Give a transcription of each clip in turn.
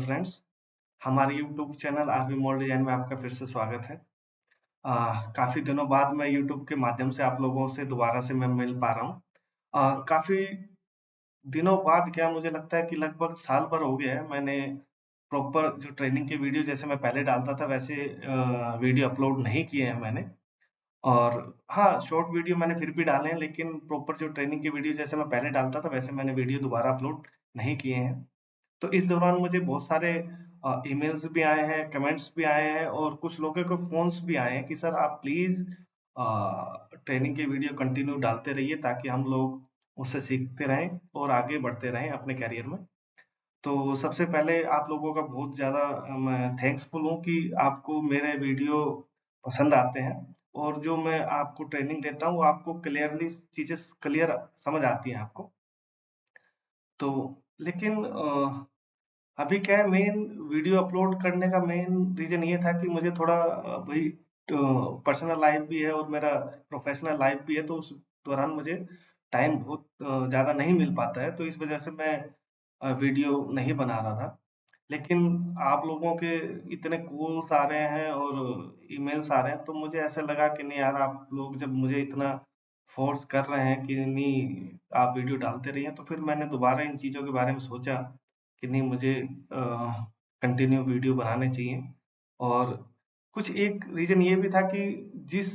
Friends, हमारे YouTube channel RV model design में आपका फिर से स्वागत है। काफी दिनों बाद मैं यूट्यूब के माध्यम से आप लोगों से दोबारा से मैं मिल पा रहा हूँ। काफी दिनों बाद क्या मुझे लगता है कि लगभग साल भर हो गया है मैंने प्रॉपर जो ट्रेनिंग की वीडियो जैसे मैं पहले डालता था वैसे वीडियो अपलोड नहीं किए हैं मैंने। और हाँ, शॉर्ट वीडियो मैंने फिर भी डाले हैं, लेकिन प्रॉपर जो ट्रेनिंग की वीडियो जैसे मैं पहले डालता था वैसे मैंने वीडियो दोबारा अपलोड नहीं किए हैं। तो इस दौरान मुझे बहुत सारे ईमेल्स भी आए हैं, कमेंट्स भी आए हैं और कुछ लोगों के फ़ोन्स भी आए हैं कि सर आप प्लीज़ ट्रेनिंग की वीडियो कंटिन्यू डालते रहिए ताकि हम लोग उससे सीखते रहें और आगे बढ़ते रहें अपने करियर में। तो सबसे पहले आप लोगों का बहुत ज़्यादा मैं थैंक्सफुल हूँ कि आपको मेरे वीडियो पसंद आते हैं और जो मैं आपको ट्रेनिंग देता हूँ, वो आपको क्लियरली चीज़ें क्लियर समझ आती हैं आपको। तो लेकिन अभी क्या है, मेन वीडियो अपलोड करने का मेन रीजन ये था कि मुझे थोड़ा भाई पर्सनल लाइफ भी है और मेरा प्रोफेशनल लाइफ भी है, तो उस दौरान मुझे टाइम बहुत ज़्यादा नहीं मिल पाता है, तो इस वजह से मैं वीडियो नहीं बना रहा था। लेकिन आप लोगों के इतने कॉल्स आ रहे हैं और ईमेल्स आ रहे हैं, तो मुझे ऐसा लगा कि नहीं यार, आप लोग जब मुझे इतना फोर्स कर रहे हैं कि नहीं आप वीडियो डालते रहिए, तो फिर मैंने दोबारा इन चीज़ों के बारे में सोचा कि नहीं, मुझे कंटिन्यू वीडियो बनाने चाहिए। और कुछ एक रीज़न ये भी था कि जिस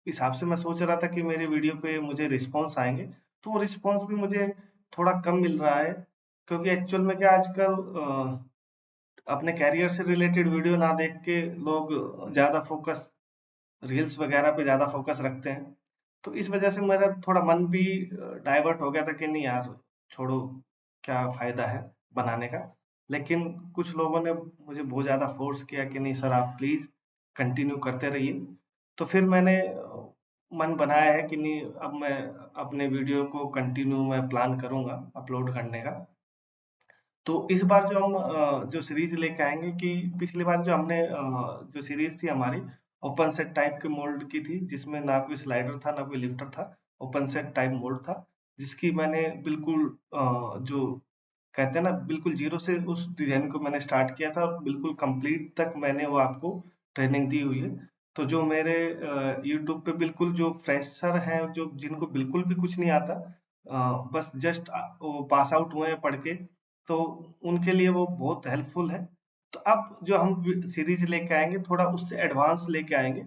हिसाब से मैं सोच रहा था कि मेरे वीडियो पे मुझे रिस्पॉन्स आएँगे, तो वो रिस्पॉन्स भी मुझे थोड़ा कम मिल रहा है। क्योंकि एक्चुअल में क्या आजकल अपने करियर से रिलेटेड वीडियो ना देख के लोग ज़्यादा फोकस रील्स वगैरह पे ज़्यादा फोकस रखते हैं। तो इस वजह से मेरा थोड़ा मन भी डाइवर्ट हो गया था कि नहीं यार, छोड़ो, क्या फ़ायदा है बनाने का। लेकिन कुछ लोगों ने मुझे बहुत ज़्यादा फ़ोर्स किया कि नहीं सर, आप प्लीज़ कंटिन्यू करते रहिए। तो फिर मैंने मन बनाया है कि नहीं, अब मैं अपने वीडियो को कंटिन्यू मैं प्लान करूँगा अपलोड करने का। तो इस बार जो हम जो सीरीज लेके आएंगे कि पिछली बार जो हमने जो सीरीज थी हमारी, ओपन सेट टाइप के मोल्ड की थी, जिसमें ना कोई स्लाइडर था ना कोई लिफ्टर था। ओपन सेट टाइप मोल्ड था, जिसकी मैंने बिल्कुल जो कहते हैं ना, बिल्कुल जीरो से उस डिजाइन को मैंने स्टार्ट किया था और बिल्कुल कंप्लीट तक मैंने वो आपको ट्रेनिंग दी हुई है। तो जो मेरे यूट्यूब पे बिल्कुल जो फ्रेशर हैं, जो जिनको बिल्कुल भी कुछ नहीं आता, बस जस्ट वो पास आउट हुए हैं पढ़ के, तो उनके लिए वो बहुत हेल्पफुल है। तो अब जो हम सीरीज लेके आएंगे थोड़ा उससे एडवांस लेके आएंगे।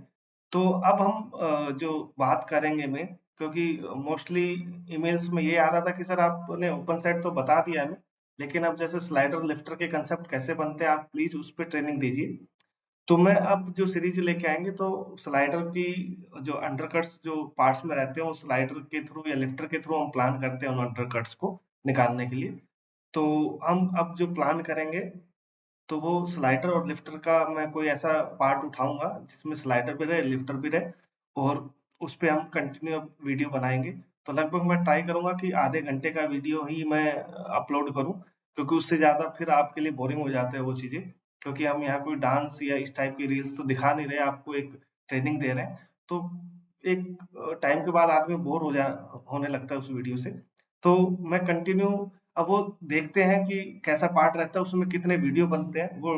तो अब हम जो बात करेंगे में, क्योंकि मोस्टली ईमेल्स में ये आ रहा था कि सर आपने ओपन सेट तो बता दिया हमें, लेकिन अब जैसे स्लाइडर लिफ्टर के कंसेप्ट कैसे बनते हैं, आप प्लीज उस पर ट्रेनिंग दीजिए। तो मैं अब जो सीरीज लेके आएंगे तो स्लाइडर की जो अंडरकट्स जो पार्ट्स में रहते हैं, वो स्लाइडर के थ्रू या लिफ्टर के थ्रू हम प्लान करते हैं उन अंडरकट्स को निकालने के लिए। तो हम अब जो प्लान करेंगे, तो वो स्लाइडर और लिफ्टर का मैं कोई ऐसा पार्ट उठाऊंगा जिसमें स्लाइडर भी रहे, लिफ्टर भी रहे, और उस पे हम कंटिन्यू वीडियो बनाएंगे। तो लगभग मैं ट्राई करूंगा कि आधे घंटे का वीडियो ही मैं अपलोड करूं, क्योंकि उससे ज़्यादा फिर आपके लिए बोरिंग हो जाते हैं वो चीज़ें। क्योंकि हम यहाँ कोई डांस या इस टाइप की रील्स तो दिखा नहीं रहे, आपको एक ट्रेनिंग दे रहे हैं। तो एक टाइम के बाद आदमी बोर हो जा होने लगता है उस वीडियो से। तो मैं कंटिन्यू, अब वो देखते हैं कि कैसा पार्ट रहता है, उसमें कितने वीडियो बनते हैं, वो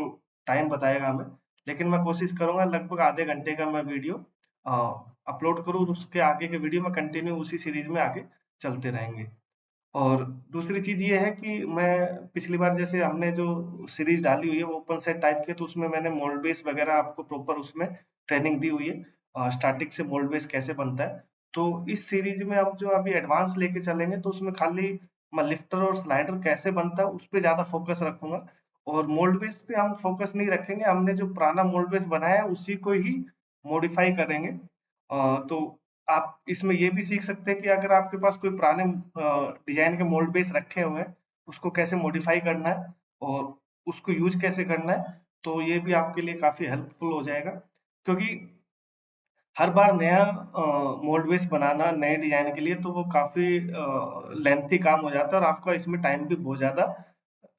टाइम बताएगा हमें। लेकिन मैं कोशिश करूंगा लगभग आधे घंटे का मैं वीडियो अपलोड करूँ, उसके आगे के वीडियो में कंटिन्यू उसी सीरीज में आगे चलते रहेंगे। और दूसरी चीज ये है कि मैं पिछली बार जैसे हमने जो सीरीज डाली हुई है वो ओपन सेट टाइप की है, तो उसमें मैंने मोल्ड बेस वगैरह आपको प्रॉपर उसमें ट्रेनिंग दी हुई है, स्टार्टिंग से मोल्ड बेस कैसे बनता है। तो इस सीरीज में अब जो अभी एडवांस लेके चलेंगे, तो उसमें खाली मैं लिफ्टर और स्लाइडर कैसे बनता है उस पर ज्यादा फोकस रखूंगा। और मोल्ड बेस पे हम फोकस नहीं रखेंगे, हमने जो पुराना मोल्ड बेस बनाया है उसी को ही मॉडिफाई करेंगे। तो आप इसमें ये भी सीख सकते हैं कि अगर आपके पास कोई पुराने डिजाइन के मोल्ड बेस रखे हुए हैं, उसको कैसे मॉडिफाई करना है और उसको यूज कैसे करना है। तो ये भी आपके लिए काफी हेल्पफुल हो जाएगा, क्योंकि हर बार नया मोल्ड बेस बनाना नए डिजाइन के लिए तो वो काफी लेंथी काम हो जाता है और आपका इसमें टाइम भी बहुत ज्यादा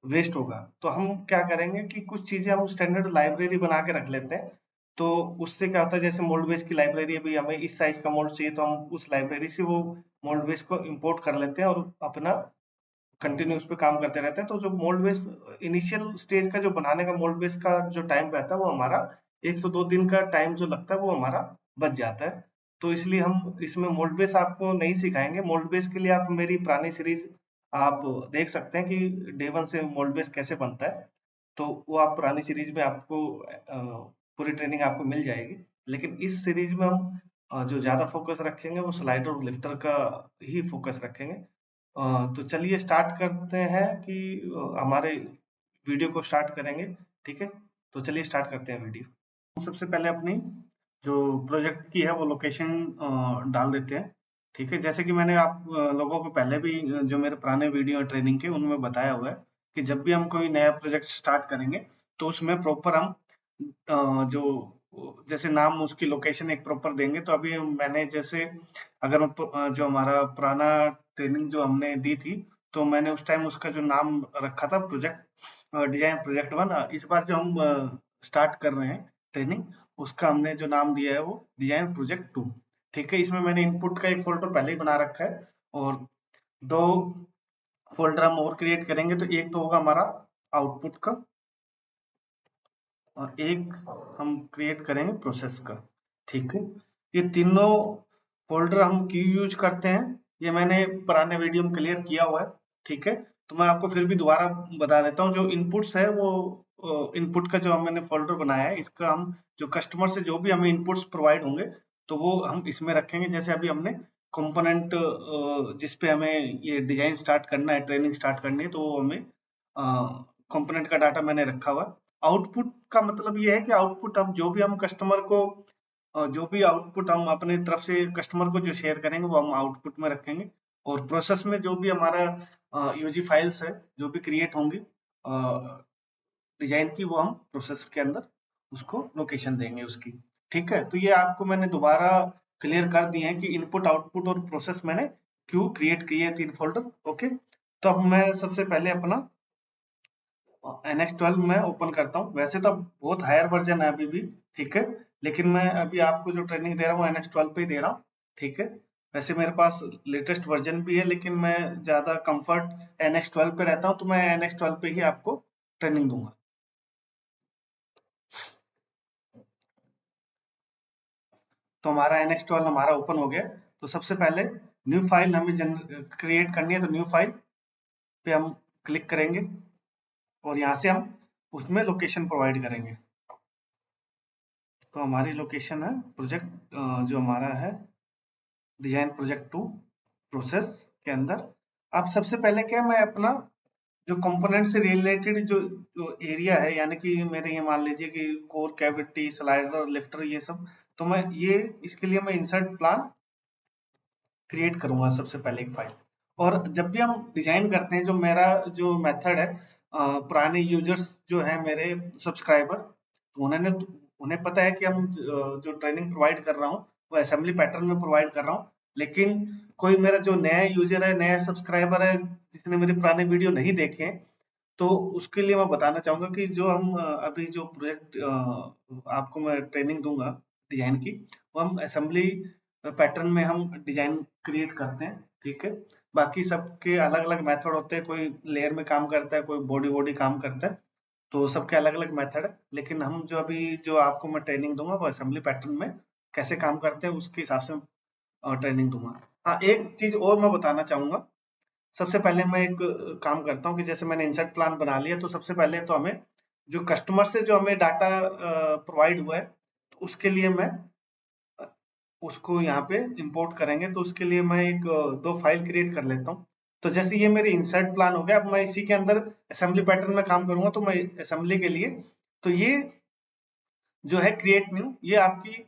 वेस्ट होगा। तो हम क्या करेंगे कि कुछ चीजें हम स्टैंडर्ड लाइब्रेरी बना के रख लेते हैं। तो उससे क्या होता है, जैसे मोल्ड बेस की लाइब्रेरी अभी हमें इस साइज का मोल्ड चाहिए, तो हम उस लाइब्रेरी से वो मोल्ड बेस को इंपोर्ट कर लेते हैं और अपना कंटिन्यू उस पे काम करते रहते हैं, तो जो मोल्ड बेस इनिशियल स्टेज का जो बनाने का मोल्ड बेस का जो टाइम रहता है वो हमारा 1 से 2 दिन का टाइम जो लगता है वो हमारा बच जाता है। तो इसलिए हम इसमें मोल्ड बेस आपको नहीं सिखाएंगे। मोल्ड बेस के लिए आप मेरी पुरानी सीरीज आप देख सकते हैं कि डे वन से मोल्ड बेस कैसे बनता है, तो वो आप पुरानी सीरीज में आपको पूरी ट्रेनिंग आपको मिल जाएगी। लेकिन इस सीरीज में हम जो ज्यादा फोकस रखेंगे वो स्लाइडर और लिफ्टर का ही फोकस रखेंगे। तो चलिए स्टार्ट करते हैं कि हमारे वीडियो को स्टार्ट करेंगे। ठीक है, तो चलिए स्टार्ट करते हैं वीडियो। सबसे पहले अपनी जो प्रोजेक्ट की है वो लोकेशन डाल देते हैं। ठीक है, जैसे कि मैंने आप लोगों को पहले भी जो मेरे पुराने वीडियो ट्रेनिंग के उनमें बताया हुआ है कि जब भी हम कोई नया प्रोजेक्ट स्टार्ट करेंगे तो उसमें प्रॉपर हम जो जैसे नाम उसकी लोकेशन एक प्रॉपर देंगे। तो अभी मैंने जैसे अगर जो हमारा पुराना ट्रेनिंग जो हमने दी थी, तो मैंने उस टाइम उसका जो नाम रखा था प्रोजेक्ट डिजाइन प्रोजेक्ट वन। इस बार जो हम स्टार्ट कर रहे हैं ट्रेनिंग, उसका हमने जो नाम दिया है वो डिजाइन प्रोजेक्ट टू। ठीक है, इसमें मैंने इनपुट का एक फोल्डर पहले ही बना रखा है और 2 फोल्डर हम और क्रिएट करेंगे। तो एक तो होगा हमारा आउटपुट का और एक हम क्रिएट करेंगे प्रोसेस का। ठीक है, ये तीनों फोल्डर हम क्यों यूज करते हैं ये मैंने पुराने वीडियो में क्लियर किया हुआ है। ठीक है, तो मैं आपको फिर भी दोबारा बता देता हूँ। जो इनपुट्स है वो इनपुट का जो मैंने फोल्डर बनाया है, इसका हम जो कस्टमर से जो भी हमें इनपुट्स प्रोवाइड होंगे तो वो हम इसमें रखेंगे। जैसे अभी हमने कंपोनेंट जिसपे हमें ये डिजाइन स्टार्ट करना है, ट्रेनिंग स्टार्ट करनी है, तो वो हमें कंपोनेंट का डाटा मैंने रखा हुआ है। आउटपुट का मतलब ये है कि आउटपुट अब जो भी हम कस्टमर को जो भी आउटपुट हम अपने तरफ से कस्टमर को जो शेयर करेंगे वो हम आउटपुट में रखेंगे। और प्रोसेस में जो भी हमारा यूजी फाइल्स है जो भी क्रिएट होंगी डिजाइन की, वो हम प्रोसेस के अंदर उसको लोकेशन देंगे उसकी। ठीक है, तो ये आपको मैंने दोबारा क्लियर कर दिए हैं कि इनपुट आउटपुट और प्रोसेस मैंने क्यों क्रिएट किए हैं 3 फोल्डर। ओके, तो अब मैं सबसे पहले अपना NX12 मैं ओपन करता हूँ। वैसे तो अब बहुत हायर वर्जन है अभी भी, ठीक है, लेकिन मैं अभी आपको जो ट्रेनिंग दे रहा हूँ NX12 पे ही दे रहा हूँ। ठीक है, वैसे मेरे पास लेटेस्ट वर्जन भी है लेकिन मैं ज्यादा कंफर्ट NX12 पे रहता हूँ, तो मैं NX12 पे ही आपको ट्रेनिंग दूंगा। तो हमारा NX12 हमारा ओपन हो गया। तो सबसे पहले न्यू फाइल हमें क्रिएट करनी है, तो न्यू फाइल पे हम क्लिक करेंगे और यहाँ से हम उसमें लोकेशन प्रोवाइड करेंगे। तो हमारी लोकेशन है प्रोजेक्ट जो हमारा है डिजाइन प्रोजेक्ट टू प्रोसेस के अंदर। अब सबसे पहले क्या है, मैं अपना जो कंपोनेंट से रिलेटेड जो एरिया है, यानी कि मेरे ये मान लीजिए कि कोर कैविटी स्लाइडर लिफ्टर ये सब, तो मैं ये इसके लिए मैं इंसर्ट प्लान क्रिएट करूंगा सबसे पहले एक फाइल। और जब भी हम डिजाइन करते हैं, जो मेरा जो मेथड है पुराने यूजर्स जो है मेरे सब्सक्राइबर, तो उन्हें पता है कि हम जो ट्रेनिंग प्रोवाइड कर रहा हूँ वो असेंबली पैटर्न में प्रोवाइड कर रहा हूँ। लेकिन कोई मेरा जो नया यूजर है, नया सब्सक्राइबर है जिसने मेरे पुराने वीडियो नहीं देखे हैं, तो उसके लिए मैं बताना चाहूंगा कि जो हम अभी जो प्रोजेक्ट आपको मैं ट्रेनिंग दूंगा डिजाइन की, वो हम असेंबली पैटर्न में हम डिजाइन क्रिएट करते हैं। ठीक है, बाकी सबके अलग अलग मेथड होते हैं, कोई लेयर में काम करता है, कोई बॉडी बॉडी काम करता है, तो सबके अलग अलग मेथड है। लेकिन हम जो अभी जो आपको मैं ट्रेनिंग दूंगा वो असेंबली पैटर्न में कैसे काम करते हैं उसके हिसाब से ट्रेनिंग दूंगा। हाँ, एक चीज और मैं बताना चाहूंगा। सबसे पहले मैं एक काम करता हूँ कि जैसे मैंने इंसर्ट प्लान बना लिया, तो सबसे पहले तो हमें जो कस्टमर से जो हमें डाटा प्रोवाइड हुआ है, तो उसके लिए मैं अ, उसको यहाँ पे इंपोर्ट करेंगे। तो उसके लिए मैं एक 2 फाइल क्रिएट कर लेता हूँ। तो जैसे ये मेरे इंसर्ट प्लान हो गया, अब मैं इसी के अंदर असेंबली पैटर्न में काम करूंगा। तो मैं असेंबली के लिए तो ये जो है क्रिएट न्यू, ये आपकी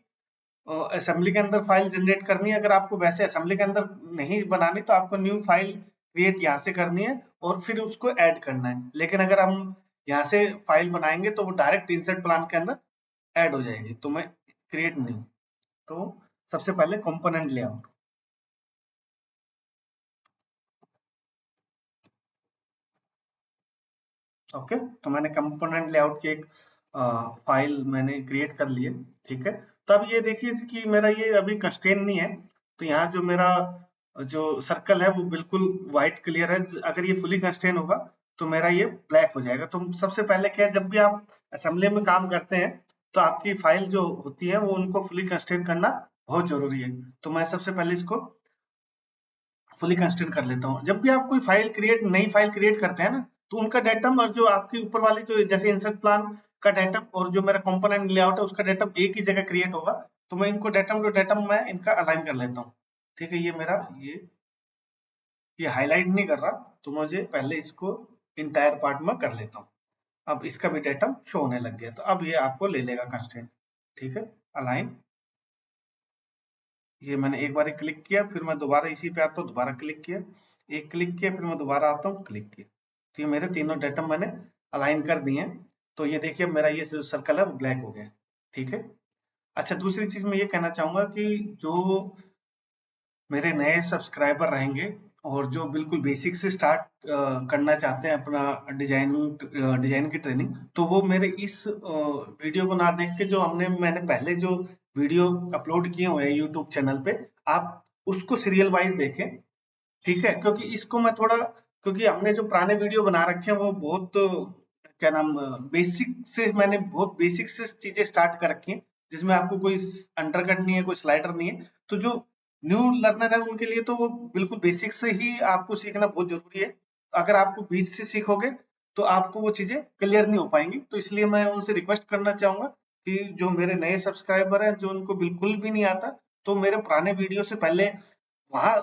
असेंबली के अंदर फाइल जनरेट करनी है। अगर आपको वैसे असेंबली के अंदर नहीं बनानी तो आपको न्यू फाइल क्रिएट यहाँ से करनी है और फिर उसको ऐड करना है। लेकिन अगर हम यहाँ से फाइल बनाएंगे तो वो डायरेक्ट इंसर्ट प्लान के अंदर ऐड हो जाएगी। तो मैं क्रिएट न्यू, तो सबसे पहले कंपोनेंट लेआउट। ओके, तो मैंने कंपोनेंट लेआउट की एक फाइल मैंने क्रिएट कर ली है। ठीक है, तो अब ये देखिए कि मेरा ये अभी कंस्ट्रेंट नहीं है। तो यहाँ जो मेरा जो सर्कल है वो बिल्कुल व्हाइट क्लियर है। अगर ये फुली कंस्ट्रेन होगा तो मेरा ये ब्लैक हो जाएगा। तो सबसे पहले क्या है, जब भी आप असेंबली में काम करते हैं तो आपकी फाइल जो होती है वो उनको फुली कंस्ट्रेन करना बहुत जरूरी है। तो मैं सबसे पहले इसको फुली कंस्ट्रेन कर लेता हूँ। जब भी आप कोई नई फाइल क्रिएट करते हैं ना, तो उनका डेटम और जो आपकी ऊपर वाली जो जैसे इंसर्ट प्लान का डेटम और जो मेरा कंपोनेंट लेआउट है उसका डेटम एक ही जगह क्रिएट होगा। तो मैं इनको डेटम टू डेटम मैं इनका अलाइन कर लेता हूँ। ठीक है, ये मेरा ये हाईलाइट नहीं कर रहा, तो मुझे पहले इसको इंटायर पार्ट में कर लेता हूँ। अब इसका भी डेटम शो होने लग गया, तो अब ये आपको ले लेगा कंस्ट्रेंट। ठीक है, अलाइन, ये मैंने एक बार क्लिक किया, फिर मैं दोबारा इसी पे आता हूँ, दोबारा क्लिक किया, एक क्लिक किया, फिर मैं दोबारा आता हूँ, क्लिक किया। तो ये मेरे तीनों डेटम मैंने अलाइन कर दिए हैं। तो ये देखिए मेरा ये जो सर्कल है वो ब्लैक हो गया। ठीक है। अच्छा, दूसरी चीज मैं ये कहना चाहूंगा कि जो मेरे नए सब्सक्राइबर रहेंगे और जो बिल्कुल बेसिक से स्टार्ट करना चाहते हैं अपना डिजाइन की ट्रेनिंग, तो वो मेरे इस वीडियो को ना देख के जो मैंने पहले जो वीडियो अपलोड किए हुए हैं यूट्यूब चैनल पे, आप उसको सीरियल वाइज देखें। ठीक है, क्योंकि इसको मैं थोड़ा, क्योंकि हमने जो पुराने वीडियो बना रखे हैं वो बहुत क्या नाम बेसिक से, मैंने बहुत बेसिक से चीजें स्टार्ट कर रखी हैं, जिसमें आपको कोई अंडरकट नहीं है, कोई स्लाइडर नहीं है। तो जो न्यू लर्नर है उनके लिए तो वो बिल्कुल बेसिक से ही आपको सीखना बहुत जरूरी है। अगर आपको बीच से सीखोगे तो आपको वो चीजें क्लियर नहीं हो पाएंगी। तो इसलिए मैं उनसे रिक्वेस्ट करना चाहूंगा कि जो मेरे नए सब्सक्राइबर हैं, जो उनको बिल्कुल भी नहीं आता, तो मेरे पुराने वीडियो से पहले वहां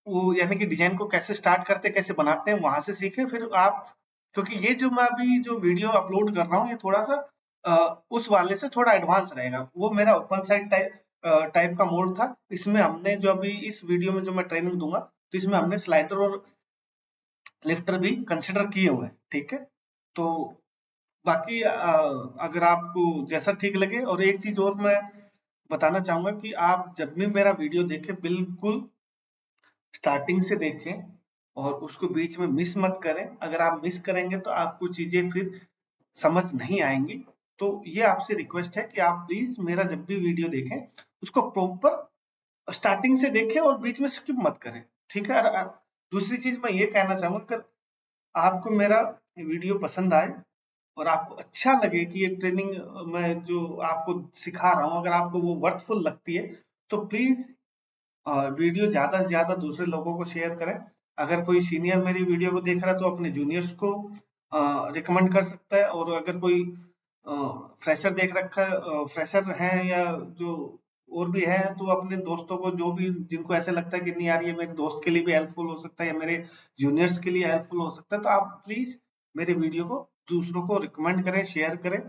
वो यानी कि डिजाइन को कैसे स्टार्ट करते हैं, कैसे बनाते हैं, वहां से सीखे फिर आप। क्योंकि ये जो मैं अभी जो वीडियो अपलोड कर रहा हूँ ये थोड़ा सा उस वाले से थोड़ा एडवांस रहेगा। वो मेरा ओपन साइड टाइप का मोड था। इसमें हमने जो अभी इस वीडियो में जो मैं ट्रेनिंग दूंगा, तो इसमें हमने स्लाइडर और लिफ्टर भी कंसिडर किए हुए हैं। ठीक है, तो बाकी अगर आपको जैसा ठीक लगे, और एक चीज और मैं बताना चाहूंगा कि आप जब भी मेरा वीडियो देखें बिल्कुल स्टार्टिंग से देखें और उसको बीच में मिस मत करें। अगर आप मिस करेंगे तो आपको चीजें फिर समझ नहीं आएंगी। तो ये आपसे रिक्वेस्ट है कि आप प्लीज मेरा जब भी वीडियो देखें उसको प्रॉपर स्टार्टिंग से देखें और बीच में स्किप मत करें। ठीक है। और दूसरी चीज मैं ये कहना चाहूंगा कि आपको मेरा वीडियो पसंद आए और आपको अच्छा लगे कि ये ट्रेनिंग मैं जो आपको सिखा रहा हूँ, अगर आपको वो वर्थफुल लगती है, तो प्लीज वीडियो ज्यादा से ज्यादा दूसरे लोगों को शेयर करें। अगर कोई सीनियर मेरी वीडियो को देख रहा है तो अपने जूनियर्स को रिकमेंड कर सकता है। और अगर कोई फ्रेशर देख रखा है, फ्रेशर हैं या जो और भी हैं, तो अपने दोस्तों को, जो भी जिनको ऐसे लगता है कि नहीं यार ये मेरे दोस्त के लिए भी हेल्पफुल हो सकता है या मेरे जूनियर्स के लिए हेल्पफुल हो सकता है, तो आप प्लीज मेरे वीडियो को दूसरों को रिकमेंड करें, शेयर करें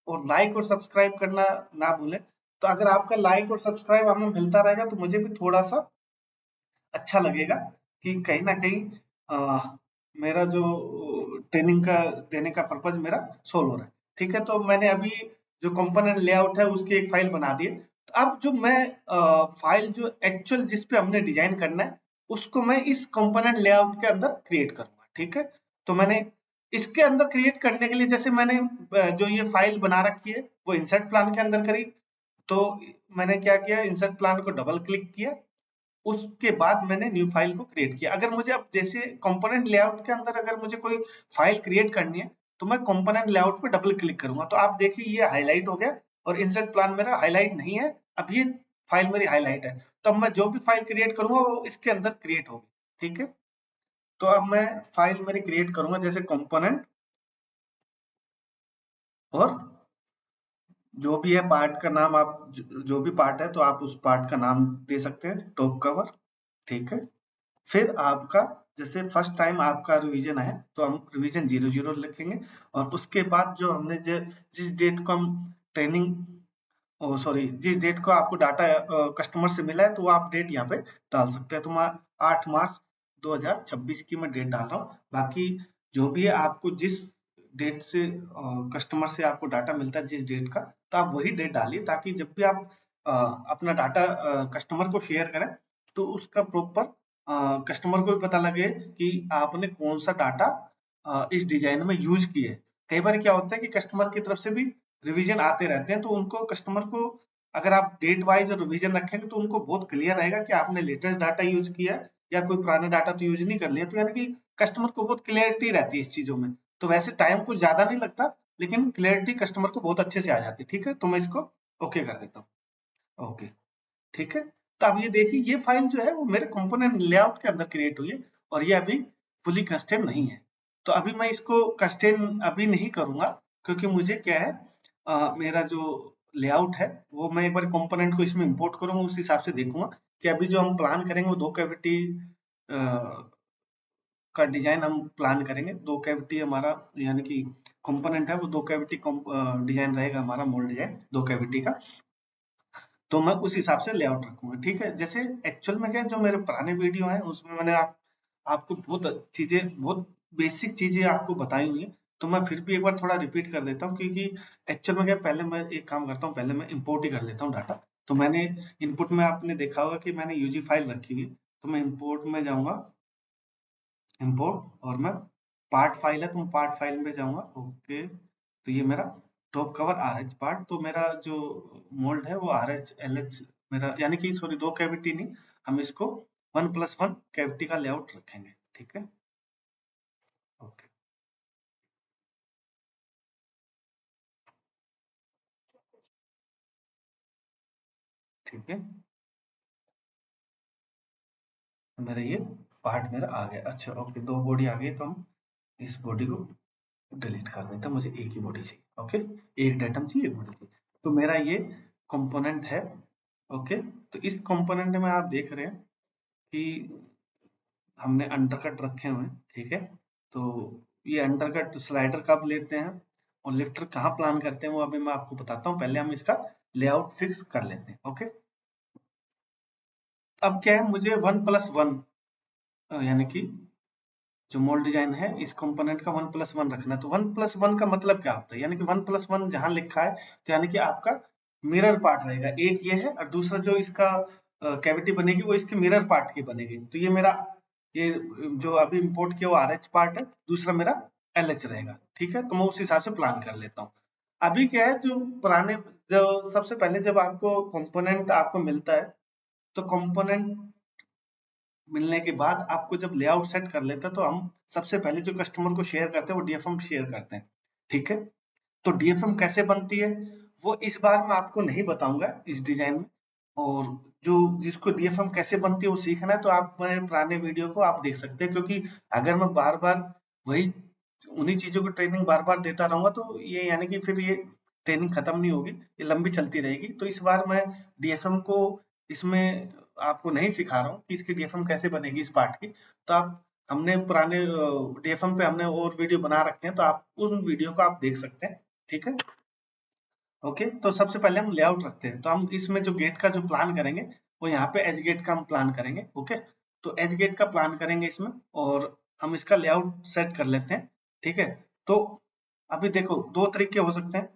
और लाइक और सब्सक्राइब करना ना भूलें। तो अगर आपका लाइक और सब्सक्राइब हमें मिलता रहेगा तो मुझे भी थोड़ा सा अच्छा लगेगा कि कहीं ना कहीं मेरा जो ट्रेनिंग का देने का पर्पज मेरा सोल्व हो रहा है। ठीक है, तो मैंने अभी जो कंपोनेंट लेआउट है उसकी एक फाइल बना दी है। तो अब जो मैं फाइल जो एक्चुअल जिस पे हमने डिजाइन करना है उसको मैं इस कंपोनेंट लेआउट के अंदर क्रिएट करूंगा। ठीक है, तो मैंने इसके अंदर क्रिएट करने के लिए, जैसे मैंने जो ये फाइल बना रखी है वो इंसर्ट प्लान के अंदर करी, तो मैंने क्या किया, इंसर्ट प्लान को डबल क्लिक किया, उसके बाद मैंने न्यू फाइल को क्रिएट किया। अगर मुझे अब जैसे कंपोनेंट लेआउट के अंदर अगर मुझे कोई फाइल क्रिएट करनी है तो मैं कंपोनेंट लेआउट पे डबल क्लिक करूंगा, तो आप देखिए ये हाईलाइट हो गया और इंसर्ट प्लान मेरा हाईलाइट नहीं है। अब ये फाइल मेरी हाईलाइट है, तो अब मैं जो भी फाइल क्रिएट करूंगा वो इसके अंदर क्रिएट होगी। ठीक है, तो अब मैं फाइल मेरी क्रिएट करूंगा जैसे कंपोनेंट, और जो भी है पार्ट का नाम, आप जो भी पार्ट है तो आप उस पार्ट का नाम दे सकते हैं, टॉप कवर। ठीक है, फिर आपका जैसे फर्स्ट टाइम आपका रिवीजन है तो हम रिवीजन 00 लिखेंगे। और उसके बाद जो हमने जिस डेट को हम ट्रेनिंग, ओ सॉरी, जिस डेट को आपको डाटा कस्टमर से मिला है तो वो आप डेट यहाँ पे डाल सकते हैं। तो मैं 8 मार्च 2026 की मैं डेट डाल रहा हूँ। बाकी जो भी है आपको जिस डेट से कस्टमर से आपको डाटा मिलता है, जिस डेट का, तो आप वही डेट डालिए, ताकि जब भी आप अपना डाटा कस्टमर को शेयर करें तो उसका प्रॉपर कस्टमर को भी पता लगे कि आपने कौन सा डाटा इस डिजाइन में यूज किए। कई बार क्या होता है कि कस्टमर की तरफ से भी रिवीजन आते रहते हैं, तो उनको कस्टमर को अगर आप डेट वाइज रिवीजन रखेंगे तो उनको बहुत क्लियर रहेगा कि आपने लेटेस्ट डाटा यूज किया है या कोई पुराना डाटा तो यूज नहीं कर लिया। तो यानी कि कस्टमर को बहुत क्लियरिटी रहती है इस चीजों में। तो वैसे टाइम कुछ ज्यादा नहीं लगता, लेकिन क्लियरिटी कस्टमर को बहुत अच्छे से आ जाती है। ठीक है, तो मैं इसको ओके कर देता हूँ। ओके, ठीक है। तो अब ये देखिए, ये फाइल जो है वो मेरे कंपोनेंट लेआउट के अंदर क्रिएट हुई है और ये अभी फुली कंस्ट्रेन नहीं है। तो अभी मैं इसको कंस्ट्रेन अभी नहीं करूंगा, क्योंकि मुझे क्या है, मेरा जो लेआउट है वो मैं एक बार कंपोनेंट को इसमें इंपोर्ट करूंगा, उस हिसाब से देखूंगा कि अभी जो हम प्लान करेंगे वो 2 कैविटी का डिजाइन हम प्लान करेंगे। 2 कैविटी हमारा यानी कि कंपोनेंट है वो 2 कैविटी डिजाइन रहेगा हमारा, मोल्ड डिजाइन 2 कैविटी का। तो मैं उस हिसाब से लेआउट रखूंगा। ठीक है, जैसे एक्चुअल में क्या है, जो मेरे पुराने वीडियो हैं उसमें मैंने आपको बहुत चीजें, बहुत बेसिक चीजें आपको बताई हुई हैं। तो मैं फिर भी एक बार थोड़ा रिपीट कर देता हूँ, क्योंकि एक्चुअल में क्या है, पहले मैं एक काम करता हूँ, पहले मैं इंपोर्ट ही कर लेता हूँ डाटा। तो मैंने इनपुट में आपने देखा होगा कि मैंने यूजी फाइल रखी हुई है। तो मैं इंपोर्ट में जाऊंगा, इंपोर्ट, और मैं पार्ट फाइल है तो मैं पार्ट फाइल में जाऊंगा। ओके, तो ये मेरा top cover R H part, तो मेरा जो मोल्ड है वो आर एच एल एच मेरा, यानी कि सॉरी 2 कैविटी नहीं, हम इसको 1+1 कैविटी का लेआउट रखेंगे। ठीक है, ओके, ठीक है, तो मेरा ये पार्ट मेरा आ गया। अच्छा, ओके, 2 बॉडी आ गई, तो हम इस बॉडी को डिलीट कर देते हैं, मुझे एक ही बॉडी चाहिए। ओके, एक डेटम चाहिए, एक बॉडी चाहिए। तो मेरा ये कंपोनेंट है। ओके, तो इस कंपोनेंट में आप देख रहे हैं कि हमने अंडरकट रखे हुए हैं। ठीक है, तो ये अंडरकट स्लाइडर कब लेते हैं और लिफ्टर कहाँ प्लान करते हैं वो अभी मैं आपको बताता हूँ। पहले हम इसका लेआउट फिक्स कर लेते हैं। ओके, अब क्या है, मुझे 1+1 यानी कि जो मोल्ड डिजाइन है इस कंपोनेंट का 1+1 रखना है। तो 1+1 का मतलब क्या होता है, यानी कि 1+1 जहां लिखा है तो यानी कि आपका मिरर पार्ट रहेगा। एक ये है और दूसरा जो इसका कैविटी बनेगी वो इसके मिरर पार्ट की बनेगी। तो ये मेरा, ये जो अभी इंपोर्ट किया वो आर एच पार्ट है, दूसरा मेरा एल एच रहेगा। ठीक है, तो मैं उस हिसाब से प्लान कर लेता हूँ। अभी क्या है, जो पुराने, जो सबसे पहले जब आपको कंपोनेंट आपको मिलता है, तो कंपोनेंट मिलने के बाद आपको जब लेआउट सेट कर लेता है, तो हम सबसे पहले जो कस्टमर को शेयर करते हैं वो डीएफएम शेयर करते हैं। ठीक है, तो डीएफएम कैसे बनती है वो इस बार मैं आपको नहीं बताऊंगा इस डिजाइन में। और जो जिसको डीएफएम कैसे बनती है वो सीखना है तो आप मेरे पुराने वीडियो को आप देख सकते हैं, क्योंकि अगर मैं बार बार वही उन्हीं चीजों को ट्रेनिंग बार बार देता रहूंगा तो ये यानी कि फिर ये ट्रेनिंग खत्म नहीं होगी, ये लंबी चलती रहेगी। तो इस बार मैं डीएफएम को इसमें आपको नहीं सिखा रहा हूँ कि इसकी डीएफएम कैसे बनेगी इस पार्ट की। तो आप, हमने पुराने डीएफएम पे हमने और वीडियो बना रखे हैं, तो आप उन वीडियो को आप देख सकते हैं। ठीक है, ओके, तो सबसे पहले हम लेआउट रखते हैं। तो हम इसमें जो गेट का जो प्लान करेंगे वो यहाँ पे एज गेट का हम प्लान करेंगे। ओके, तो एज गेट का प्लान करेंगे इसमें, और हम इसका लेआउट सेट कर लेते हैं। ठीक है, तो अभी देखो 2 तरीके हो सकते हैं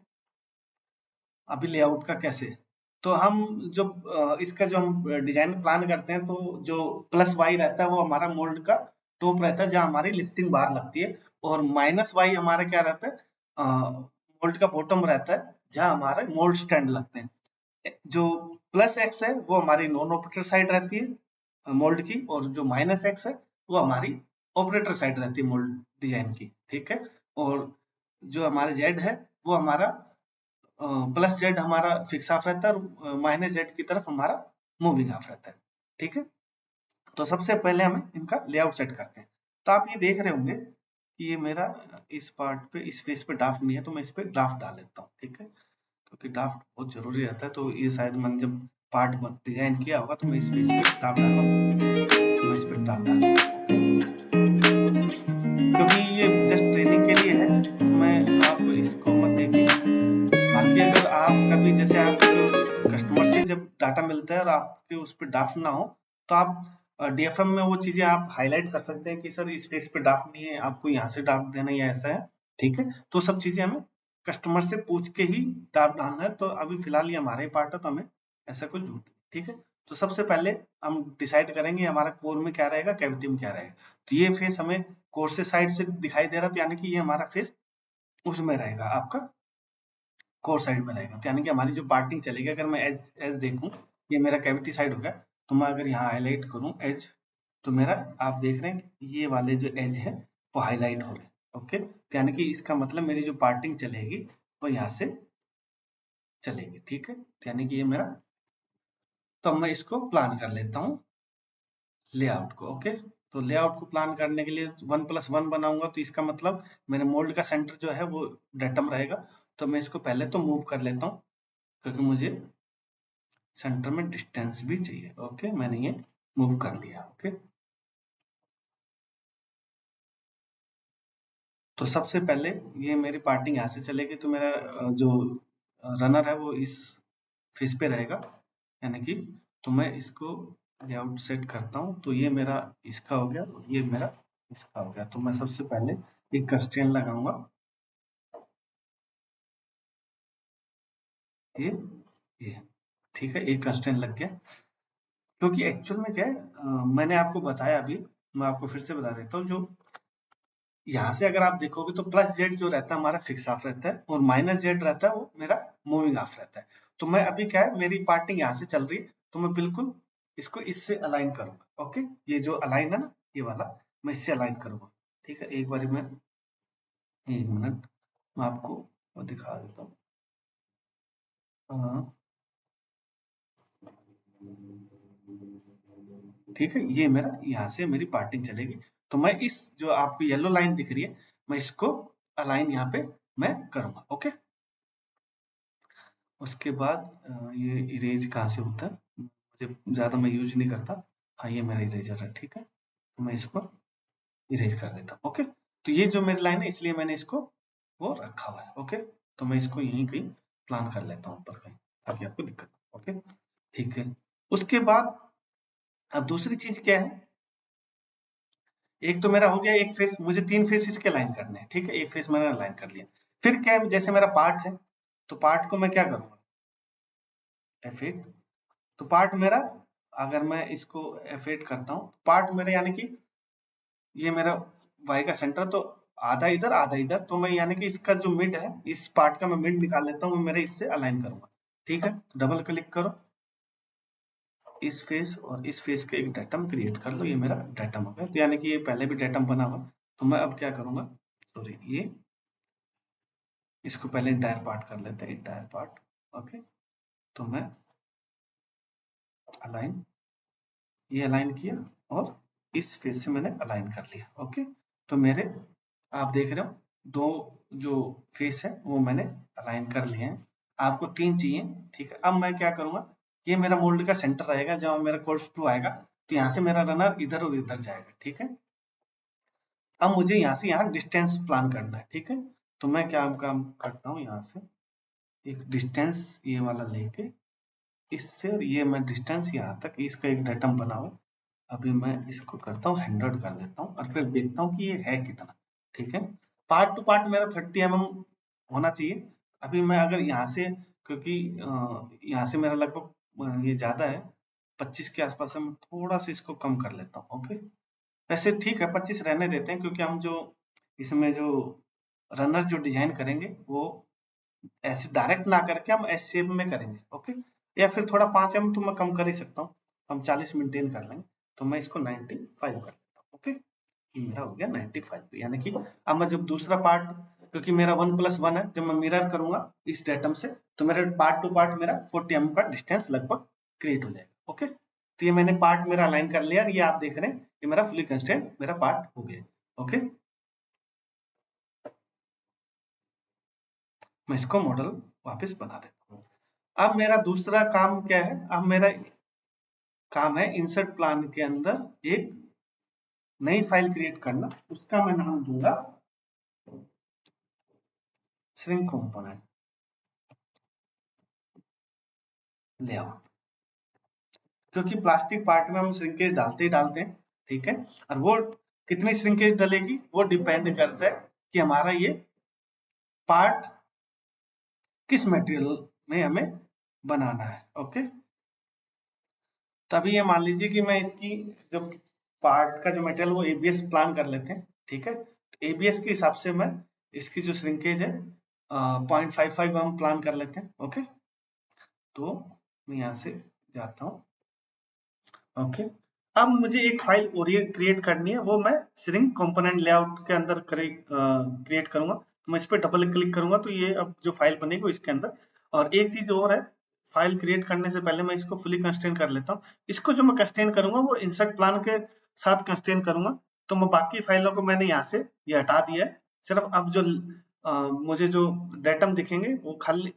अभी लेआउट का कैसे। तो हम जब इसका जो हम डिजाइन प्लान करते हैं, तो जो +y रहता है वो हमारा मोल्ड का टॉप रहता है जहाँ हमारी लिफ्टिंग बार लगती है, और -y हमारा क्या रहता है, मोल्ड का बॉटम रहता है जहाँ हमारे मोल्ड स्टैंड लगते हैं। जो +x है वो हमारी नॉन ऑपरेटर साइड रहती है मोल्ड की, और जो -x है वो हमारी ऑपरेटर साइड रहती है मोल्ड डिजाइन की। ठीक है, और जो हमारा z है वो हमारा +z हमारा फिक्स ऑफ रहता है, और -z की तरफ हमारा मूविंग ऑफ रहता है। ठीक है, तो सबसे पहले हमें इनका लेआउट सेट करते हैं। तो आप ये देख रहे होंगे कि ये मेरा इस पार्ट पे, इस फेस पे ड्राफ्ट नहीं है, तो मैं इस पे ड्राफ्ट डाल लेता हूँ। ठीक है, क्योंकि ड्राफ्ट बहुत जरूरी रहता है। तो ये शायद मैंने जब पार्ट डिजाइन किया होगा तो मैं इस पे ड्राफ्ट डाला हूँ, तो मैं इस पे ड्राफ्ट डाल, क्योंकि ये जस्ट ट्रेनिंग के लिए है, तो मैं, आप इसको मत देखिए। बाकी अगर आप कभी, जैसे आप कस्टमर से जब डाटा मिलता है और आपके उस पर ड्राफ्ट ना हो, तो आप डीएफएम में वो चीजें आप हाईलाइट कर सकते हैं कि सर इस पेज पे ड्राफ्ट नहीं है, आपको यहाँ से ड्राफ्ट देना है या ऐसा है। ठीक है, तो सब चीजें हमें कस्टमर से पूछ के ही ड्राफ्ट डालना है। तो अभी फिलहाल ये हमारा ही पार्ट है, तो हमें ऐसा कुछ जरूरत नहीं। ठीक है, तो सबसे पहले हम डिसाइड करेंगे हमारा कोर में क्या रहेगा, कैविटी में क्या रहेगा। तो ये फेस हमें कोर से साइड से दिखाई दे रहा है, तो यानी कि ये हमारा फेस उसमें रहेगा आपका कोर साइड में रहेगा, तो यानी कि हमारी जो पार्टिंग चलेगी, अगर मैं एज एज देखूं, ये मेरा कैविटी साइड हो गया, तो मैं अगर यहाँ हाईलाइट करूं एज, तो मेरा आप देख रहे हैं ये वाले जो एज है वो हाईलाइट हो गए। ओके, तो यानी कि इसका मतलब मेरी जो पार्टिंग चलेगी वो यहाँ से चलेगी। ठीक है, तो यानी कि ये मेरा, तो अब मैं इसको प्लान कर लेता हूँ लेआउट को। ओके, तो लेआउट को प्लान करने के लिए 1+1 बनाऊंगा, तो इसका मतलब मेरे मोल्ड का सेंटर जो है वो डेटम रहेगा। तो मैं इसको पहले तो मूव कर लेता हूँ, क्योंकि मुझे सेंटर में डिस्टेंस भी चाहिए। ओके, मैंने ये मूव कर लिया। ओके, तो सबसे पहले ये मेरी पार्टिंग यहाँ से चलेगी, तो मेरा जो रनर है वो इस फेस पे रहेगा, यानी कि, तो मैं इसको लेआउट सेट करता हूँ, तो ये मेरा इसका हो गया, ये मेरा इसका हो गया। तो मैं सबसे पहले एक कंस्ट्रेंट लगाऊंगा, ये ये ठीक है, एक कंस्ट्रेंट लग गया। क्योंकि एक्चुअल में क्या है, मैंने आपको बताया अभी, मैं आपको फिर से बता देता हूँ, जो यहाँ से अगर आप देखोगे तो प्लस जेड जो रहता है हमारा फिक्स ऑफ रहता है, और माइनस जेड रहता है वो मेरा मूविंग ऑफ रहता है। तो मैं अभी क्या है, मेरी पार्टिंग यहाँ से चल रही है, तो मैं बिल्कुल इसको इससे अलाइन करूंगा। ओके, ये जो अलाइन है ना, ये वाला मैं इससे अलाइन करूंगा। ठीक है, एक बार मैं, एक मिनट, मैं आपको वो दिखा देता हूँ। ठीक है, ये मेरा यहाँ से मेरी पार्टिंग चलेगी, तो मैं इस जो आपको येलो लाइन दिख रही है, मैं इसको अलाइन यहाँ पे मैं करूंगा। ओके, उसके बाद ये इरेज कहाँ से होता है, मुझे ज़्यादा मैं यूज नहीं करता। हाँ, ये मेरा इरेजर है। ठीक है, तो मैं इसको इरेज कर देता हूँ। ओके, तो ये जो मेरी लाइन है, इसलिए मैंने इसको वो रखा हुआ है। ओके, तो मैं इसको यहीं कहीं प्लान कर लेता हूँ ऊपर कहीं, ताकि आपको दिक्कत ना हो। ओके, ठीक है। उसके बाद अब दूसरी चीज क्या है, एक तो मेरा हो गया एक फेस, मुझे 3 फेस इसके लाइन करने हैं। ठीक है, एक फेस मैंने लाइन कर लिया। फिर क्या है, जैसे मेरा पार्ट है, तो पार्ट को मैं क्या करूंगा, F8। तो पार्ट मेरा, अगर मैं इसको F8 करता हूँ, पार्ट मेरा यानी कि ये मेरा वाई का सेंटर, तो आधा इधर आधा इधर, तो मैं यानी कि इसका जो मिड है, इस पार्ट का मैं मिड निकाल लेता हूँ, मैं मेरे इससे अलाइन करूंगा। ठीक है, डबल क्लिक करो, इस फेस और इस फेस के एक डाटम क्रिएट कर लो, ये मेरा डाटम हो गया। तो यानी कि ये पहले भी डाटम बना हुआ, तो मैं अब क्या करूंगा, सॉरी, ये इसको पहले इंटायर पार्ट कर लेते हैं, इंटायर पार्ट। ओके, तो मैं अलाइन, ये अलाइन किया, और इस फेस से मैंने अलाइन कर लिया। ओके, तो मेरे, आप देख रहे हो, दो जो फेस है वो मैंने अलाइन कर लिए हैं। आपको 3 चाहिए। ठीक है, अब मैं क्या करूंगा, ये मेरा मोल्ड का सेंटर रहेगा, जब मेरा कोर्स 2 आएगा, तो यहाँ से मेरा रनर इधर और इधर जाएगा। ठीक है, अब मुझे यहाँ से यहाँ डिस्टेंस प्लान करना है। ठीक है, तो मैं क्या काम करता हूँ, यहाँ से एक डिस्टेंस ये वाला लेके, इससे और ये मैं डिस्टेंस यहाँ तक, इसका एक डाटम बना हुआ, अभी मैं इसको करता हूँ 100 कर देता हूँ, और फिर देखता हूँ कि ये है कितना। ठीक है, पार्ट टू पार्ट मेरा 30 mm होना चाहिए। अभी मैं अगर यहाँ से, क्योंकि यहाँ से मेरा लगभग ये ज्यादा है, 25 के आसपास है, मैं थोड़ा सा इसको कम कर लेता हूँ। ओके, वैसे ठीक है, 25 रहने देते हैं, क्योंकि हम जो इसमें जो रनर जो डिजाइन करेंगे, वो ऐसे डायरेक्ट ना करके हम एस शेप में करेंगे। ओके, या फिर थोड़ा 5 mm तो मैं कम कर ही सकता हूँ, हम 40 मेंटेन कर लेंगे। तो मैं इसको 95 कर लेता हूँ। ओके, ये मेरा हो गया 95, यानी कि अब मैं जब दूसरा पार्ट, क्योंकि मेरा 1+1 है, जब मैं मिरर करूंगा इस डेटम से, तो मेरा पार्ट टू पार्ट मेरा 40 mm का डिस्टेंस लगभग क्रिएट हो जाएगा। ओके, तो ये मैंने पार्ट मेरा अलाइन कर लिया, और ये आप देख रहे हैं, ये मेरा फुली कंस्ट्रेंट मेरा पार्ट हो गया। ओके, मैं इसको मॉडल वापस बना देता हूँ। अब मेरा दूसरा काम क्या है, अब मेरा काम है इंसर्ट प्लान के अंदर एक नई फाइल क्रिएट करना, उसका मैं नाम दूंगा श्रिंक कंपोनेंट लेआउट, क्योंकि प्लास्टिक पार्ट में हम श्रिंकेज डालते ही डालते हैं। ठीक है, और वो कितनी श्रिंकेज डलेगी वो डिपेंड करता है कि हमारा ये पार्ट किस मटेरियल में हमें बनाना है। ओके, तभी ये मान लीजिए कि मैं इसकी जो पार्ट का जो मटेरियल वो एबीएस प्लान कर लेते हैं। ठीक है, एबीएस के हिसाब से मैं इसकी जो श्रिंकेज है 0.55 हम प्लान कर लेते हैं। ओके, तो मैं यहाँ से जाता हूँ। ओके, अब मुझे एक फाइल क्रिएट करनी है, वो मैं श्रिंक कंपोनेंट लेआउट के अंदर क्रिएट करूंगा। तो मैं इस पर डबल क्लिक करूंगा तो ये अब जो फाइल बनेगी वो इसके अंदर। और एक चीज और है, फाइल क्रिएट करने से पहले मैं इसको फुली कंस्ट्रेन कर लेता हूँ। इसको जो मैं कंस्ट्रेन करूंगा वो इंसर्ट प्लान के साथ कंस्ट्रेन करूंगा। तो मैं बाकी फाइलों को मैंने यहाँ से ये हटा दिया है। सिर्फ अब जो मुझे जो डेटम दिखेंगे वो खाली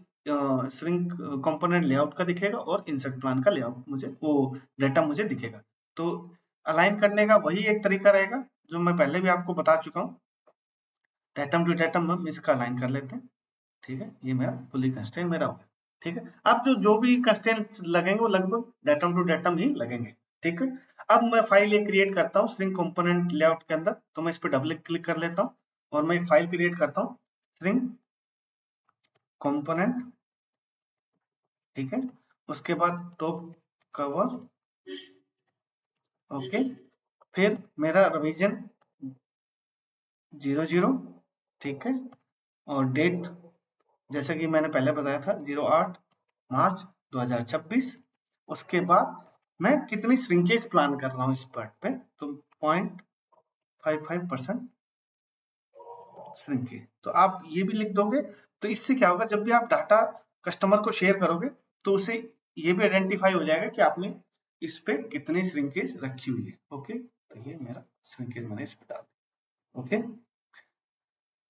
श्रिंक कंपोनेंट लेआउट का दिखेगा और इंसर्ट प्लान का लेआउट मुझे वो डेटा मुझे दिखेगा। तो अलाइन करने का वही एक तरीका रहेगा जो मैं पहले भी आपको बता चुका हूँ। डेटम टू डेटम हम इसका अलाइन कर लेते हैं। ठीक है, ये मेरा फुली कंस्ट्रेंट मेरा हो गया। ठीक है, अब जो भी कंस्ट्रेंट लगेंगे वो लगभग डेटम टू डेटम ही लगेंगे। ठीक है, अब मैं फाइल एक क्रिएट करता हूँ स्ट्रिंग कंपोनेंट लेआउट के अंदर। तो मैं इस पर डबल क्लिक कर लेता हूँ और मैं एक फाइल क्रिएट करता हूँ स्ट्रिंग कंपोनेंट। ठीक है, उसके बाद टॉप कवर। ओके, फिर मेरा रिवीजन 00। ठीक है, और डेट जैसे कि मैंने पहले बताया था 08 मार्च 2026। उसके बाद मैं कितनी श्रिंकेज प्लान कर रहा हूँ इस पार्ट पे, तो 0.55% श्रिंकेज। तो आप ये भी लिख दोगे तो इससे क्या होगा, जब भी आप डाटा कस्टमर को शेयर करोगे तो उसे ये भी आइडेंटिफाई हो जाएगा कि आपने इस पे कितनी श्रिंकेज रखी हुई है। ओके, तो ये मेरा श्रिंकेज मैंने इस पे डाल दिया। ओके,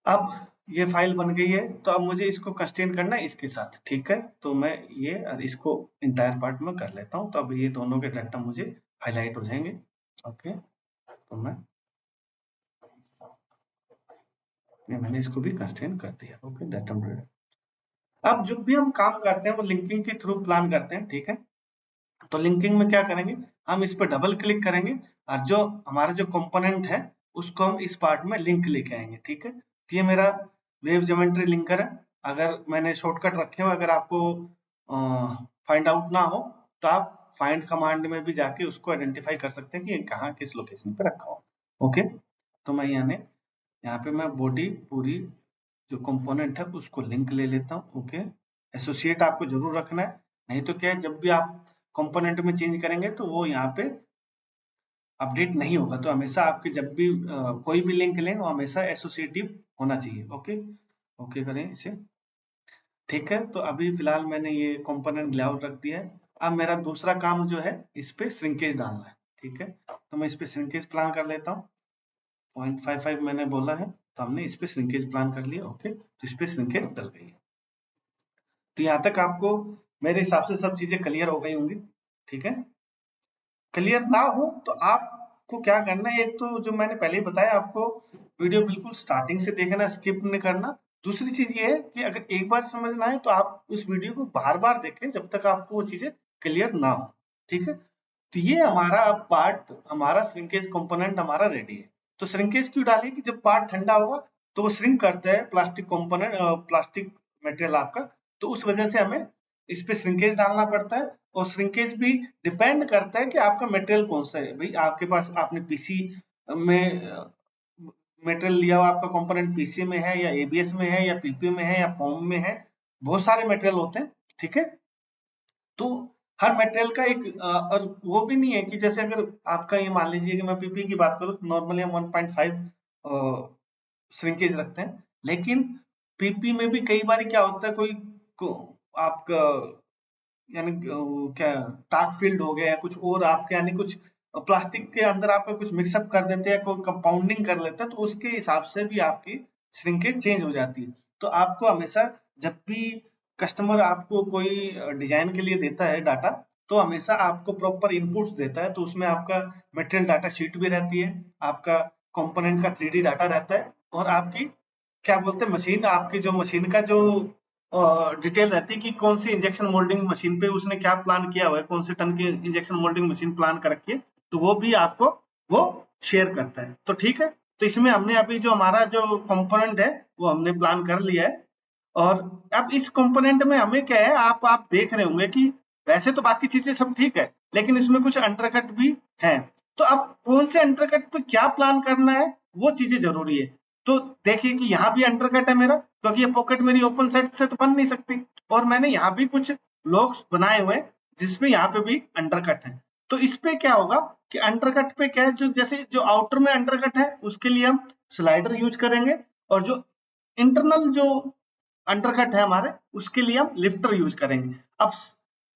अब ये फाइल बन गई है तो अब मुझे इसको कंस्ट्रेन करना है इसके साथ। ठीक है, तो मैं ये इसको इंटायर पार्ट में कर लेता हूँ। तो अब ये दोनों के डाटा मुझे हाईलाइट हो जाएंगे। ओके, तो मैंने इसको भी कंस्ट्रेन कर दिया। Okay, data. अब जब भी हम काम करते हैं वो लिंकिंग के थ्रू प्लान करते हैं। ठीक है, तो लिंकिंग में क्या करेंगे, हम इस पर डबल क्लिक करेंगे और जो हमारा जो कंपोनेंट है उसको हम इस पार्ट में लिंक लेके आएंगे। ठीक है, तो ये मेरा वेव ज्योमेट्री लिंकर है। अगर मैंने शॉर्टकट रखे हो, अगर आपको फाइंड आउट ना हो तो आप फाइंड कमांड में भी जाके उसको आइडेंटिफाई कर सकते हैं कि ये कहाँ किस लोकेशन पे रखा हो। ओके, तो मैं यहाँ पे मैं बॉडी पूरी जो कंपोनेंट है उसको लिंक ले लेता हूँ। ओके, एसोसिएट आपको जरूर रखना है, नहीं तो क्या है जब भी आप कंपोनेंट में चेंज करेंगे तो वो यहाँ पे अपडेट नहीं होगा। तो हमेशा आपके जब भी कोई भी लिंक लें वो हमेशा एसोसिएटिव होना चाहिए। ओके, ओके करें इसे। ठीक है, तो अभी फिलहाल मैंने ये कंपोनेंट लेआउट रख दिया है। अब मेरा दूसरा काम जो है इस पे श्रिंकेज डालना है। ठीक है, तो मैं इस पे श्रिंकेज प्लान कर लेता हूँ। 0.55 मैंने बोला है तो हमने इस पे श्रिंकेज प्लान कर लिया। ओके, तो इस पे श्रिंकेज डल गई है। तो यहाँ तक आपको मेरे हिसाब से सब चीजें क्लियर हो गई होंगी। ठीक है, क्लियर ना हो तो आपको क्या करना है, एक तो जो मैंने पहले ही बताया आपको वीडियो बिल्कुल स्टार्टिंग से देखना, स्किप नहीं करना। दूसरी चीज ये है कि अगर एक बार समझ ना आए तो आप उस वीडियो को बार बार देखें जब तक आपको वो चीजें क्लियर ना हो। ठीक है, तो ये हमारा अब पार्ट, हमारा श्रिंकेज कंपोनेंट हमारा रेडी है। तो श्रिंकेज क्यों डालिए कि जब पार्ट ठंडा होगा तो वो श्रिंक करता है प्लास्टिक कंपोनेंट, प्लास्टिक मटेरियल आपका। तो उस वजह से हमें इस पे श्रिंकेज डालना पड़ता है। और श्रिंकेज भी डिपेंड करता है कि आपका मटेरियल कौन सा है। भाई आपके पास आपने पीसी में मटेरियल लिया हुआ, आपका कंपोनेंट पीसी में है या एबीएस में है या पीपी में है या पॉम में है, बहुत सारे मटेरियल होते हैं। ठीक है, तो हर मटेरियल का एक और वो भी नहीं है कि जैसे अगर आपका ये मान लीजिए कि मैं पीपी की बात करूँ, नॉर्मली हम 1.5 श्रिंकेज रखते हैं। लेकिन पीपी में भी कई बार क्या होता है, कोई आपका यानी क्या टाक फील्ड हो गया या कुछ और आपके यानी कुछ प्लास्टिक के अंदर आपका कुछ मिक्सअप कर देते हैं, कोई कंपाउंडिंग कर लेते हैं, तो उसके हिसाब से भी आपकी श्रिंकेज चेंज हो जाती है। तो आपको हमेशा जब भी कस्टमर आपको कोई डिजाइन के लिए देता है डाटा, तो हमेशा आपको प्रॉपर इनपुट्स देता है। तो उसमें आपका मटेरियल डाटा शीट भी रहती है, आपका कंपोनेंट का 3D डाटा रहता है, और आपकी क्या बोलते हैं मशीन, आपकी जो मशीन का जो डिटेल रहती है कि कौन सी इंजेक्शन मोल्डिंग मशीन पे उसने क्या प्लान किया हुआ है, कौन से टन की इंजेक्शन मोल्डिंग मशीन प्लान कर रखी है, तो वो भी आपको वो शेयर करता है। तो ठीक है, तो इसमें हमने अभी जो हमारा जो कंपोनेंट है वो हमने प्लान कर लिया है। और अब इस कंपोनेंट में हमें क्या है, आप देख रहे होंगे कि वैसे तो बाकी चीजें सब ठीक है लेकिन इसमें कुछ अंडरकट भी है। तो अब कौन से अंडरकट पे क्या प्लान करना है वो चीजें जरूरी है। तो देखिए कि यहाँ भी अंडरकट है मेरा, क्योंकि ये पॉकेट मेरी ओपन साइड से तो बन नहीं सकती, और मैंने यहाँ भी कुछ लॉक्स बनाए हुए हैं जिसमें यहाँ पे भी अंडरकट है। तो इस पे क्या होगा कि अंडरकट पे क्या है, जो जैसे जो आउटर में अंडरकट है उसके लिए हम स्लाइडर यूज करेंगे, और जो इंटरनल जो अंडरकट है हमारे उसके लिए हम लिफ्टर यूज करेंगे। अब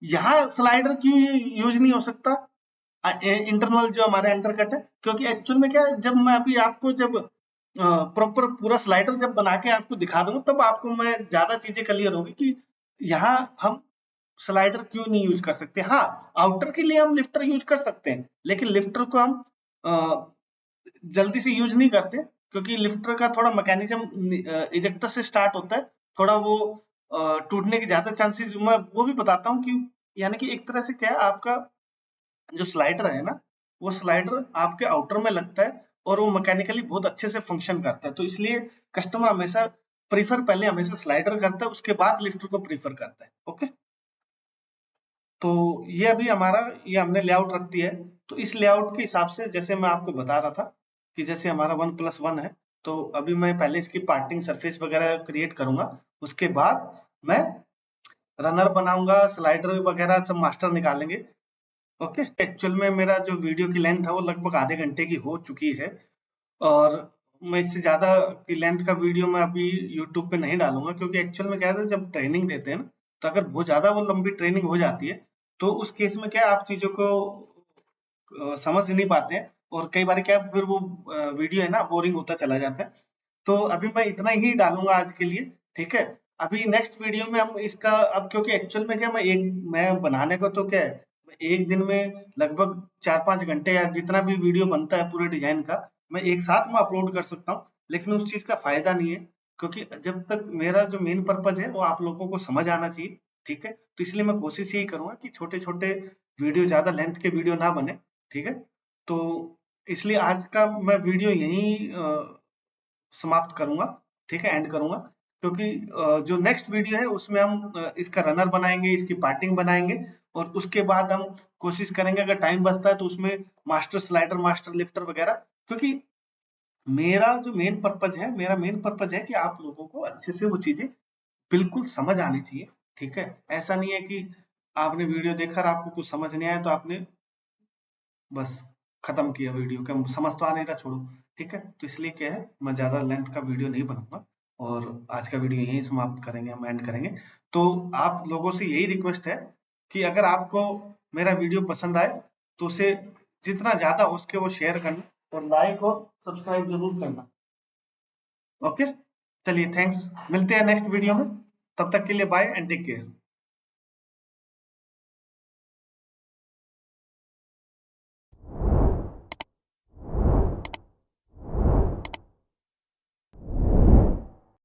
यहाँ स्लाइडर क्यों यूज नहीं हो सकता इंटरनल जो हमारे अंडरकट है, क्योंकि एक्चुअल में क्या है, जब मैं अभी आपको जब प्रॉपर पूरा स्लाइडर जब बना के आपको दिखा दूंगा तब आपको मैं ज्यादा चीजें क्लियर होगी कि यहाँ हम स्लाइडर क्यों नहीं यूज कर सकते। हाँ, आउटर के लिए हम लिफ्टर यूज कर सकते हैं, लेकिन लिफ्टर को हम जल्दी से यूज नहीं करते, क्योंकि लिफ्टर का थोड़ा मैकेनिज्म इजेक्टर से स्टार्ट होता है, थोड़ा वो टूटने के ज्यादा चांसेस, मैं वो भी बताता हूँ कि यानी कि एक तरह से क्या है, आपका जो स्लाइडर है ना, वो स्लाइडर आपके आउटर में लगता है और वो मैकेनिकली बहुत अच्छे से फंक्शन करता है, तो इसलिए कस्टमर हमेशा प्रीफर पहले हमेशा स्लाइडर करता है, उसके बाद लिफ्टर को प्रीफर करता है। ओके, तो ये अभी हमारा ये हमने लेआउट रख दिया है। तो इस लेआउट के हिसाब से जैसे मैं आपको बता रहा था कि जैसे हमारा 1+1 है, तो अभी मैं पहले इसकी पार्टिंग सरफेस वगैरह क्रिएट करूंगा, उसके बाद मैं रनर बनाऊंगा, स्लाइडर वगैरह सब मास्टर निकालेंगे। ओके, एक्चुअल में मेरा जो वीडियो की लेंथ है वो लगभग आधे घंटे की हो चुकी है, और मैं इससे ज्यादा की लेंथ का वीडियो मैं अभी यूट्यूब पे नहीं डालूंगा, क्योंकि एक्चुअल में क्या है, जब ट्रेनिंग देते हैं ना, तो अगर बहुत ज्यादा वो लंबी ट्रेनिंग हो जाती है तो उस केस में क्या है, आप चीजों को समझ नहीं पाते हैं, और कई बार क्या है, फिर वो वीडियो है ना बोरिंग होता चला जाता है। तो अभी मैं इतना ही डालूंगा आज के लिए, ठीक है। अभी नेक्स्ट वीडियो में हम इसका, अब क्योंकि एक्चुअल में क्या, मैं बनाने को तो क्या है, मैं एक दिन में लगभग 4-5 घंटे या जितना भी वीडियो बनता है पूरे डिजाइन का, मैं एक साथ में अपलोड कर सकता हूँ, लेकिन उस चीज का फायदा नहीं है, क्योंकि जब तक मेरा जो मेन पर्पज है वो आप लोगों को समझ आना चाहिए, ठीक है। तो इसलिए मैं कोशिश यही करूंगा कि छोटे छोटे वीडियो, ज्यादा लेंथ के वीडियो ना बने, ठीक है। तो इसलिए आज का मैं वीडियो यहीं समाप्त करूंगा, ठीक है, एंड करूंगा, क्योंकि जो नेक्स्ट वीडियो है उसमें हम इसका रनर बनाएंगे, इसकी पार्टिंग बनाएंगे, और उसके बाद हम कोशिश करेंगे अगर टाइम बचता है तो उसमें मास्टर स्लाइडर, मास्टर लिफ्टर वगैरह, क्योंकि मेरा मेन पर्पज है कि आप लोगों को अच्छे से वो चीजें बिल्कुल समझ आनी चाहिए, ठीक है। ऐसा नहीं है कि आपने वीडियो देखा और आपको कुछ समझ नहीं आया तो आपने बस खत्म किया वीडियो, क्या समझ तो आ नहीं रहा, छोड़ो, ठीक है। तो इसलिए क्या है, मैं ज्यादा लेंथ का वीडियो नहीं बनाऊंगा, और आज का वीडियो यहीं समाप्त करेंगे, हम एंड करेंगे। तो आप लोगों से यही रिक्वेस्ट है कि अगर आपको मेरा वीडियो पसंद आए तो उसे जितना ज्यादा हो सके वो शेयर करना, और लाइक और सब्सक्राइब जरूर करना। ओके, चलिए, थैंक्स, मिलते हैं नेक्स्ट वीडियो में, तब तक के लिए बाय एंड टेक केयर।